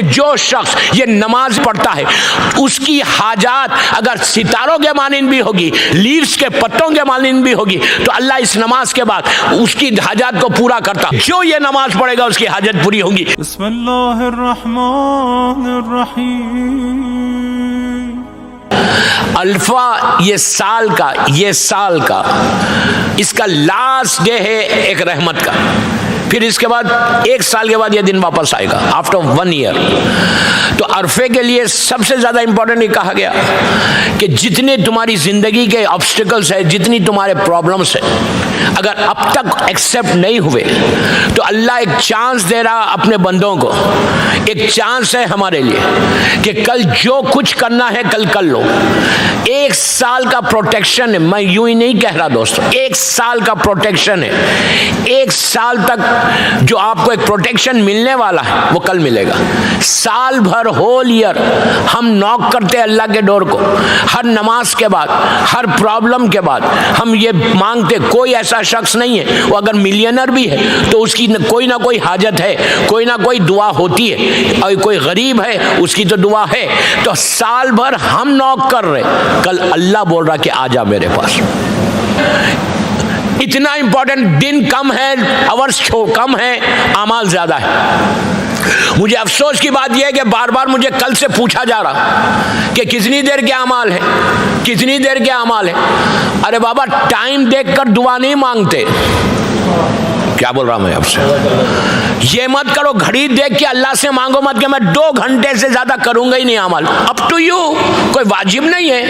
جو شخص یہ نماز پڑھتا ہے اس کی حاجات اگر ستاروں کے مانند بھی ہوگی، لیوز کے پتوں کے مانند بھی ہوگی، تو اللہ اس نماز کے بعد اس کی حاجات کو پورا کرتا. جو یہ نماز پڑھے گا اس کی حاجت پوری ہوگی. بسم اللہ الرحمن الرحیم. الفا یہ سال کا اس کا لاسٹ ڈے ہے ایک رحمت کا. پھر اس کے بعد 1 سال کے بعد یہ دن واپس آئے گا آفٹر 1 ایئر. تو عرفے کے لیے سب سے زیادہ امپورٹنٹ یہ کہا گیا کہ جتنے تمہاری زندگی کے آبسٹیکلز ہیں، جتنی تمہارے پرابلمس ہیں، اگر اب تک ایکسیپٹ نہیں ہوئے تو اللہ ایک چانس دے رہا اپنے بندوں کو. ایک چانس ہے ہمارے لیے کہ کل جو کچھ کرنا ہے کل کر لو. 1 سال کا پروٹیکشن ہے. میں یوں ہی نہیں کہہ رہا دوستو، 1 سال کا پروٹیکشن ہے. 1 سال تک جو آپ کو ایک پروٹیکشن ملنے والا ہے وہ کل ملے گا. سال بھر ہول ایئر ہم نوک کرتے ہیں اللہ کے ڈور کو. ہر نماز کے بعد، ہر پرابلم کے بعد ہم یہ مانگتے. کوئی ایسا شخص نہیں ہے، وہ اگر ملینر بھی ہے تو اس کی کوئی نہ کوئی حاجت ہے، کوئی نہ کوئی دعا ہوتی ہے. اور کوئی غریب ہے اس کی تو دعا ہے. تو سال بھر ہم نوک کر رہے، کل اللہ بول رہا کہ آ جا میرے پاس. اتنا امپورٹنٹ دن کم ہے، آورز کم ہے، اعمال زیادہ ہے. مجھے افسوس کی بات یہ ہے کہ بار بار مجھے کل سے پوچھا جا رہا کہ کتنی دیر کے اعمال ہیں، کتنی دیر کے اعمال ہیں. ارے بابا ٹائم دیکھ کر دعا نہیں مانگتے. کیا بول رہا میں آپ سے؟ یہ مت کرو گھڑی دیکھ کے اللہ سے مانگو مت کہ میں 2 گھنٹے سے زیادہ کروں گا ہی نہیں عمل. اپ ٹو یو، کوئی واجب نہیں ہے.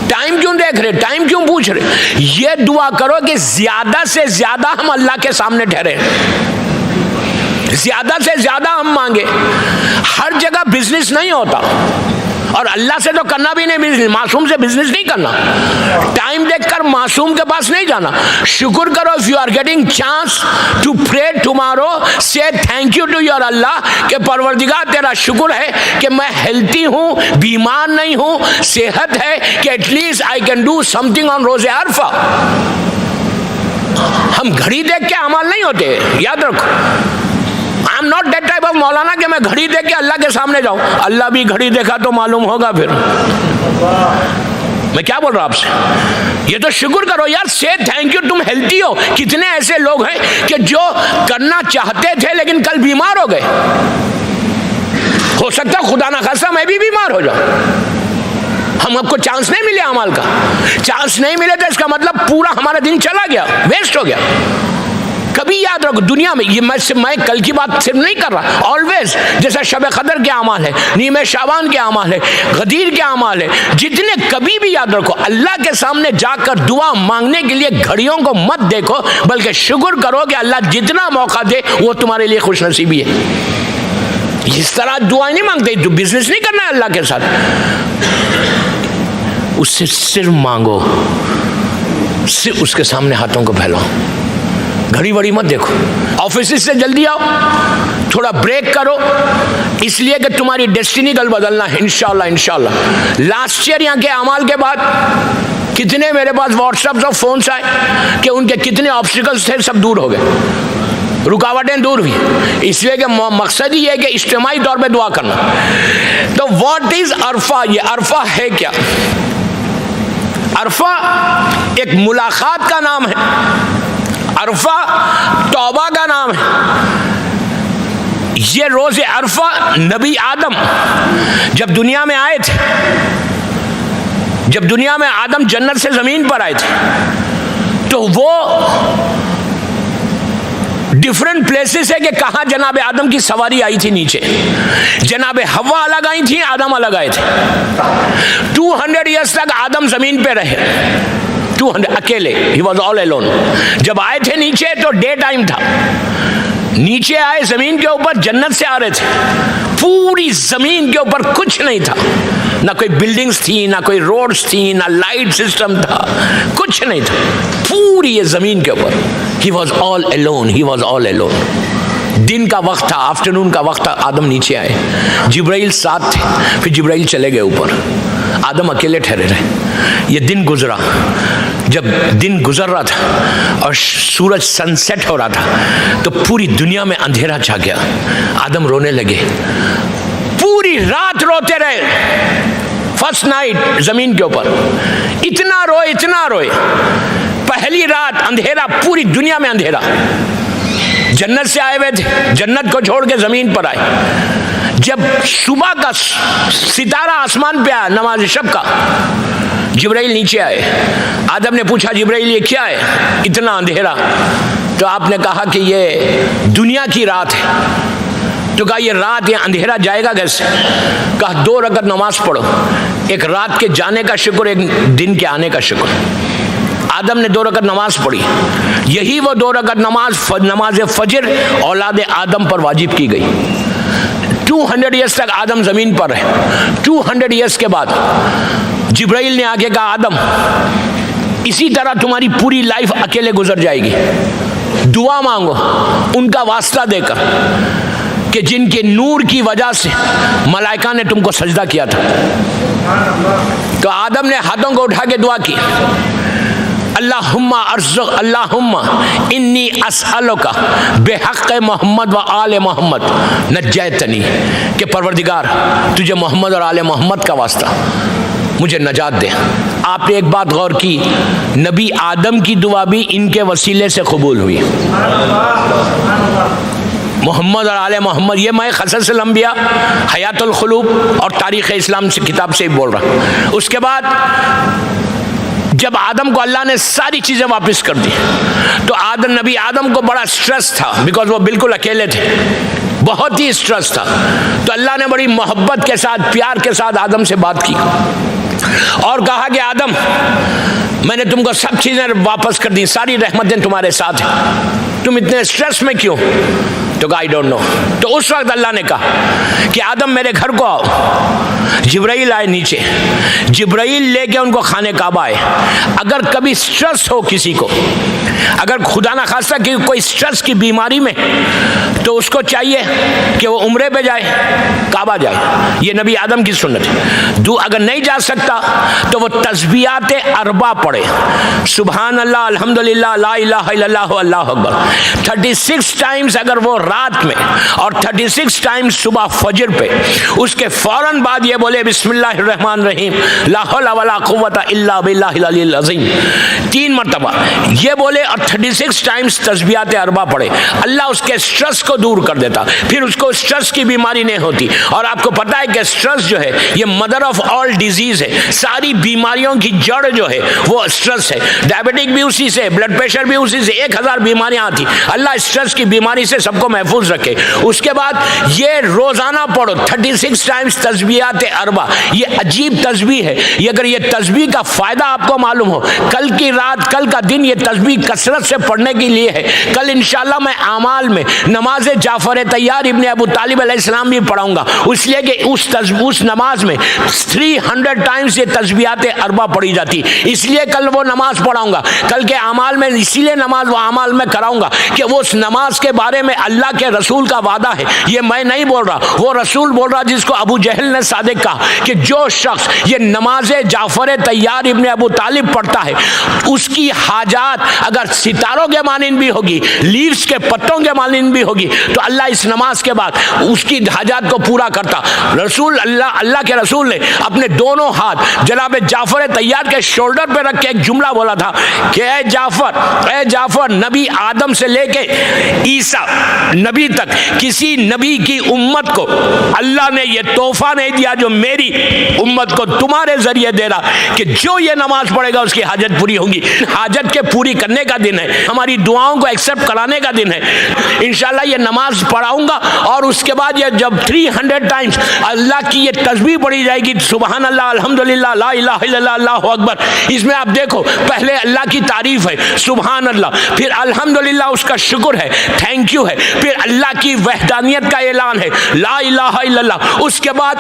ٹائم کیوں دیکھ رہے، ٹائم کیوں پوچھ رہے؟ یہ دعا کرو کہ زیادہ سے زیادہ ہم اللہ کے سامنے ٹھہرے، زیادہ سے زیادہ ہم مانگے. ہر جگہ بزنس نہیں ہوتا، اور اللہ سے تو کرنا بھی نہیں بزنس. معصوم سے بزنس نہیں کرنا. ٹائم دیکھ کر معصوم کے پاس نہیں جانا. شکر کرو. if you are getting chance to pray tomorrow, say thank you to your Allah کہ پروردگار تیرا شکر ہے کہ میں ہیلتھی ہوں، بیمار نہیں ہوں، صحت ہے، کہ at least I can do something on روز عرفہ. ہم گھڑی دیکھ کے اعمال نہیں ہوتے، یاد رکھو. I am not that type of مولانا کہ میں گھڑی دیکھ کے اللہ کے سامنے جاؤں. اللہ بھی گھڑی دیکھا تو معلوم ہوگا. پھر میں کیا بول رہا ہوں آپ سے؟ یہ تو شکر کرو یار. سے تھینک یو، تم ہیلتھی ہو. کتنے ایسے لوگ ہیں کہ جو کرنا چاہتے تھے لیکن کل بیمار ہو گئے. ہو سکتا خدا نہ خاصہ میں بھی بیمار ہو جاؤں. ہم آپ کو چانس نہیں ملے عمل کا. چانس نہیں ملے تو اس کا مطلب پورا ہمارا دن چلا گیا، ویسٹ ہو گیا. کبھی یاد رکھو دنیا میں، یہ میں کل کی بات صرف نہیں کر رہا، آلویز. جیسا شب قدر کے اعمال ہے، نیمہ شعبان کے اعمال ہے، غدیر کے اعمال ہے، جتنے کبھی بھی یاد رکھو اللہ کے سامنے جا کر دعا مانگنے کے لیے گھڑیوں کو مت دیکھو، بلکہ شکر کرو کہ اللہ جتنا موقع دے وہ تمہارے لیے خوش نصیبی ہے. اس طرح دعا نہیں مانگتے. تو بزنس نہیں کرنا ہے اللہ کے ساتھ. اس سے صرف مانگو، صرف اس کے سامنے ہاتھوں کو پھیلاؤ. گھڑی وڑی مت دیکھو. آفس سے جلدی آؤ، تھوڑا بریک کرو، اس لیے کہ تمہاری ڈیسٹینی کل بدلنا ہے انشاءاللہ. انشاءاللہ لاسٹ ایئر یہاں کے اعمال کے بعد کتنے میرے پاس واٹس ایپس اور فونس آئے کہ ان کے کتنے آبسٹیکلز تھے سب دور ہو گئے، رکاوٹیں دور ہوئی. اس لیے کہ مقصد ہی ہے کہ اجتماعی طور پہ دعا کرنا. تو واٹ از عرفہ؟ یہ عرفہ ہے کیا؟ عرفہ ایک ملاقات کا نام ہے. عرفہ توبہ کا نام ہے. یہ روز عرفہ نبی آدم جب دنیا میں آئے تھے، جب دنیا میں آدم جنت سے زمین پر آئے تھے، تو وہ ڈیفرنٹ پلیسز ہے کہ کہاں جناب آدم کی سواری آئی تھی نیچے. جناب حوا الگ آئی تھی، آدم الگ آئے تھے. 200 ایئرس تک آدم زمین پہ رہے، 200 اکیلے. He was all alone. جب آئے تھے نیچے تو ڈے ٹائم تھا. نیچے آئے زمین کے اوپر، جنت سے آ رہے تھے. پوری زمین کے اوپر کچھ نہیں تھا، نہ کوئی بلڈنگز تھی، نہ کوئی روڈز تھی، نہ لائٹ سسٹم تھا، کچھ نہیں تھا پوری یہ زمین کے اوپر. He was all alone. He was all alone. دن کا وقت تھا، آفٹرنون کا وقت تھا. آدم نیچے آئے، جبرائیل ساتھ تھے. پھر جبرائیل چلے گئے اوپر، آدم اکیلے ٹھہرے رہے. یہ دن گزرا. جب دن گزر رہا تھا اور سورج سن سیٹ ہو رہا تھا تو پوری دنیا میں اندھیرا چھا گیا. آدم رونے لگے, پوری رات روتے رہے. فرسٹ نائٹ زمین کے اوپر اتنا روئے. پہلی رات اندھیرا, پوری دنیا میں اندھیرا. جنت سے آئے ہوئے تھے, جنت کو چھوڑ کے زمین پر آئے. جب صبح کا ستارہ آسمان پہ آیا نماز شب کا, جبرائیل نیچے آئے. آدم نے پوچھا جبرائیل یہ کیا ہے, اتنا اندھیرا؟ تو آپ نے کہا کہ یہ دنیا کی رات ہے. تو کہا یہ رات, یہ اندھیرا جائے گا کیسے؟ کہا 2 رکعت نماز پڑھو, ایک رات کے جانے کا شکر, ایک دن کے آنے کا شکر. آدم نے 2 رکعت نماز پڑھی. یہی وہ 2 رکعت نماز فجر اولاد آدم پر واجب کی گئی. 200 ایئرس تک آدم زمین پر رہے. 200 ایئرس کے بعد جبرائیل نے آگے کہا آدم اسی طرح تمہاری پوری لائف اکیلے گزر جائے گی. دعا مانگو ان کا واسطہ دے کر کہ جن کے نور کی وجہ سے ملائکہ نے تم کو سجدہ کیا تھا. تو آدم نے ہاتھوں کو اٹھا کے دعا کی, اللہم انی اسألک بحق محمد و آل محمد نجیتنی, کہ پروردگار تجھے محمد اور آل محمد کا واسطہ مجھے نجات دے. آپ نے ایک بات غور کی, نبی آدم کی دعا بھی ان کے وسیلے سے قبول ہوئی. محمد اور آل محمد, یہ میں قصص الانبیاء, حیات القلوب اور تاریخ اسلام سے کتاب سے ہی بول رہا ہوں. اس کے بعد جب آدم کو اللہ نے ساری چیزیں واپس کر دی تو نبی آدم کو بڑا سٹریس تھا, بیکاز وہ بالکل اکیلے تھے, بہت ہی سٹریس تھا. تو اللہ نے بڑی محبت کے ساتھ, پیار کے ساتھ آدم سے بات کی اور کہا کہ آدم میں نے تم کو سب چیزیں واپس کر دی, ساری رحمتیں تمہارے ساتھ ہیں, تم اتنے سٹریس میں کیوں؟ تو کہا آئی ڈونٹ نو. تو اس وقت اللہ نے کہا کہ آدم میرے گھر کو آؤ. جبرائیل آئے نیچے, جبرائیل لے کے ان کو خانے کعبہ آئے. اگر کبھی سٹریس ہو کسی کو, اگر خدا نہ خواستہ کہ کوئی سٹریس کی بیماری میں, تو اس کو چاہیے کہ وہ عمرے پہ جائے, کعبہ جائے. یہ نبی آدم کی سنت ہے. اگر نہیں جا سکتا تو وہ تسبیحات 4 پڑھے, سبحان اللہ, الحمدللہ, لا الہ الا اللہ, اللہ اکبر 36 ٹائمز اگر وہ رات میں, اور 36 ٹائمز صبح فجر پہ. اس کے فوراً بعد یہ بولے بسم اللہ الرحمن الرحیم لا حول ولا قوت الا باللہ العلی العظیم 3 مرتبہ یہ بولے, اور 36 ٹائمز تسبیحات 4 پڑھے. اللہ اس کے سٹریس کو دور کر دیتا, پھر اس کو سٹریس کی بیماری نہیں ہوتی. اور آپ کو پتا ہے کہ سٹریس جو ہے یہ مدر آف آل ڈیزیز ہے, ساری بیماریوں کی جڑ جو ہے وہ سٹریس ہے. ڈائبٹک بھی اسی سے, بلڈ پریشر بھی اسی سے, 1000 بیماریاں آتی. اللہ سٹریس کی بیماری سے سب کو محفوظ رکھے. اس کے بعد یہ روزانہ پڑھو 36 ٹائمز تسبیحات 4. یہ عجیب تسبیح ہے. یہ اگر یہ تسبیح کا فائدہ آپ کو معلوم ہو, کل کی رات, کل کا دن یہ تسبیح کثرت سے پڑھنے کے لیے ہے. کل انشاءاللہ میں اعمال میں نماز جعفر طیار ابن ابو طالب علیہ السلام بھی پڑھاؤں گا, اس لیے کہ اس نماز میں 300 ٹائمز یہ تسبیحات 4 پڑھی جاتی. اس لیے کل وہ نماز پڑھاؤں گا. کل کے اعمال میں اسی لیے نماز و اعمال میں کراؤں گا کہ وہ اس نماز کے بارے میں اللہ کے رسول کا وعدہ ہے. یہ میں نہیں بول رہا, وہ رسول بول رہا, جس کو ابو جہل نے صادق کہا کہ جو شخص یہ نماز جعفر طیار ابن ابو طالب پڑھتا ہے, اس کی حاجات اگر ستاروں کے مانند بھی ہوگی, لیوز کے پتوں کے مانند بھی ہوگی, تو اللہ اس نماز کے بعد اس کی حاجات کو پورا کرتا. اللہ کے رسول نے اپنے دونوں ہاتھ جناب جعفر طیار کے شولڈر پہ رکھ کے ایک جملہ بولا تھا کہ اے جعفر, نبی آدم سے لے کے عیسیٰ نبی تک کسی نبی کی امت کو اللہ نے یہ تحفہ نہیں دیا جو میری امت کو تمہارے ذریعے دے رہا, کہ جو یہ نماز پڑھے گا اس کی حاجت پوری ہوگی. حاجت کے پوری کرنے کا دن ہے, ہماری دعاؤں کو ایکسپٹ کرانے کا دن ہے. انشاءاللہ یہ نماز پڑھاؤں گا, اور اس کے بعد یہ جب 300 ٹائمز اللہ کی یہ تسبیح پڑھی جائے گی, سبحان اللہ, الحمدللہ, لا الہ الا اللہ, اللہ اکبر. اس میں آپ دیکھو پہلے اللہ کی تعریف ہے سبحان اللہ, پھر الحمدللہ اس کا شکر ہے, تھینک یو ہے, پھر اللہ کی وحدانیت کا اعلان ہے لا الہ الا اللہ, اس کے بعد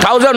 1000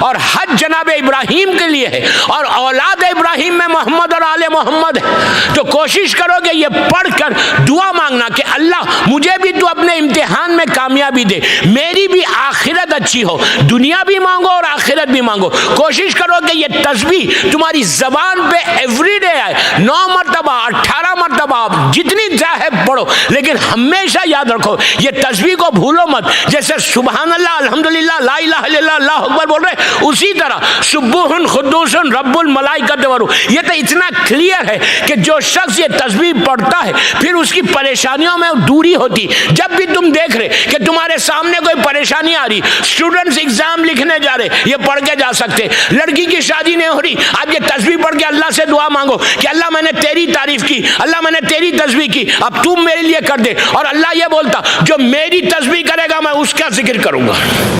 اور حج جناب ابراہیم کے لیے ہے، اور اولاد ابراہیم میں محمد اور آل محمد ہے. تو کوشش کرو کہ یہ پڑھ کر دعا مانگنا کہ اللہ مجھے بھی تو اپنے امتحان میں کامیابی دے، میری بھی آخرت اچھی ہو. دنیا بھی مانگو اور آخرت بھی مانگو. کوشش کرو کہ یہ تسبیح تمہاری زبان پہ ایوری ڈے آئے، 9 مرتبہ 18 مرتبہ جتنی چاہے پڑھو، لیکن ہمیشہ یاد رکھو یہ تسبیح کو بھولو مت. جیسے سبحان اللہ، الحمدللہ، لا الہ الا اللہ، اللہ اکبر بول رہے، اسی طرح سبوح قدوس رب الملائکۃ والروح. یہ تو اتنا کلیئر ہے کہ جو شخص یہ تسبیح پڑھتا ہے پھر اس کی پریشانیوں میں دوری ہوتی. جب بھی تم دیکھ رہے کہ تمہارے سامنے کوئی پریشانی آ رہی، اسٹوڈنٹس ایگزام لکھنے جا رہے، یہ پڑھ کے جا سکتے. لڑکی کی شادی نہیں ہو رہی، آپ یہ تسبیح پڑھ کے اللہ سے دعا مانگو کہ اللہ میں نے تیری تعریف کی، اللہ میں نے تیری تسبیح کی، اب تو میرے لیے کر دے. اور اللہ یہ بولتا جو میری تسبیح کرے گا میں اس کا ذکر کروں گا.